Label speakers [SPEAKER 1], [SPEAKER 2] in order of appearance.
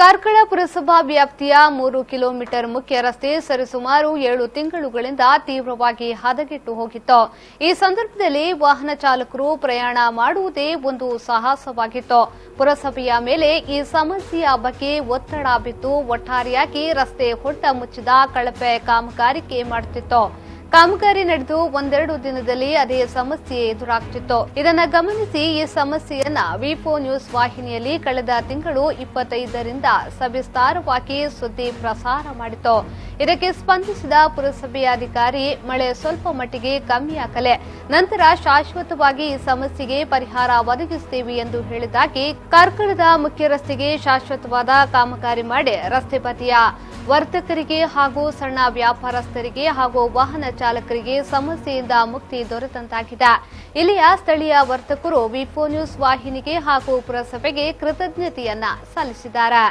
[SPEAKER 1] ಕಾರ್ಕಳ ಪುರಸಭಾ ವ್ಯಾಪ್ತಿಯ 3 ಕಿಲೋಮೀಟರ್ ಮುಖ್ಯ ರಸ್ತೆ ಸರಿಸುಮಾರು 7 ತಿಂಗಳುಗಳಿಂದ ತೀವ್ರವಾಗಿ ಹದಗೆಟ್ಟು ಹೋಗಿತ್ತು. ಈ ಸಂದರ್ಭದಲ್ಲಿ ವಾಹನ ಚಾಲಕರು ಪ್ರಯಾಣ ಮಾಡುವುದೇ ಒಂದು ಸಾಹಸವಾಗಿತ್ತು. ಪುರಸಭೆಯ ಮೇಲೆ ಈ ಸಮಸ್ಯೆಯ ಬಗ್ಗೆ ಒತ್ತಡ ಬಿದ್ದು ಒಟ್ಟಾರೆಯಾಗಿ ರಸ್ತೆ ಹೊಟ್ಟ ಮುಚ್ಚಿದ ಕಳಪೆ ಕಾಮಗಾರಿಕೆ ಮಾಡುತ್ತಿತ್ತು. ಕಾಮಗಾರಿ ನಡೆದು ಒಂದೆರಡು ದಿನದಲ್ಲಿ ಅದೇ ಸಮಸ್ಯೆ ಎದುರಾಗ್ತಿತ್ತು. ಇದನ್ನು ಗಮನಿಸಿ ಈ ಸಮಸ್ಯೆಯನ್ನ ವಿ4 ನ್ಯೂಸ್ ವಾಹಿನಿಯಲ್ಲಿ ಕಳೆದ ತಿಂಗಳು 25ರಿಂದ ಸವಿಸ್ತಾರವಾಗಿ ಸುದ್ದಿ ಪ್ರಸಾರ ಮಾಡಿತು. ಇದಕ್ಕೆ ಸ್ಪಂದಿಸಿದ ಪುರಸಭೆಯ ಅಧಿಕಾರಿ, ಮಳೆ ಸ್ವಲ್ಪ ಮಟ್ಟಿಗೆ ಕಮ್ಮಿಯಾಗಲೇ ನಂತರ ಶಾಶ್ವತವಾಗಿ ಈ ಸಮಸ್ಯೆಗೆ ಪರಿಹಾರ ಒದಗಿಸುತ್ತೇವೆ ಎಂದು ಹೇಳಿದಾಗಿ ಕಾರ್ಕಳದ ಮುಖ್ಯ ರಸ್ತೆಗೆ ಶಾಶ್ವತವಾದ ಕಾಮಗಾರಿ ಮಾಡಿ ರಸ್ತೆ ಬದಿಯ ವರ್ತಕರಿಗೆ ಹಾಗೂ ಸಣ್ಣ ವ್ಯಾಪಾರಸ್ಥರಿಗೆ ಹಾಗೂ ವಾಹನ ಚಾಲಕರಿಗೆ ಸಮಸ್ಯೆಯಿಂದ ಮುಕ್ತಿ ದೊರೆತಂತಾಗಿದೆ. ಇಲ್ಲಿಯ ಸ್ಥಳೀಯ ವರ್ತಕರು ವಿ4 ನ್ಯೂಸ್ ವಾಹಿನಿಗೆ ಹಾಗೂ ಪುರಸಭೆಗೆ ಕೃತಜ್ಞತೆಯನ್ನ ಸಲ್ಲಿಸಿದ್ದಾರೆ.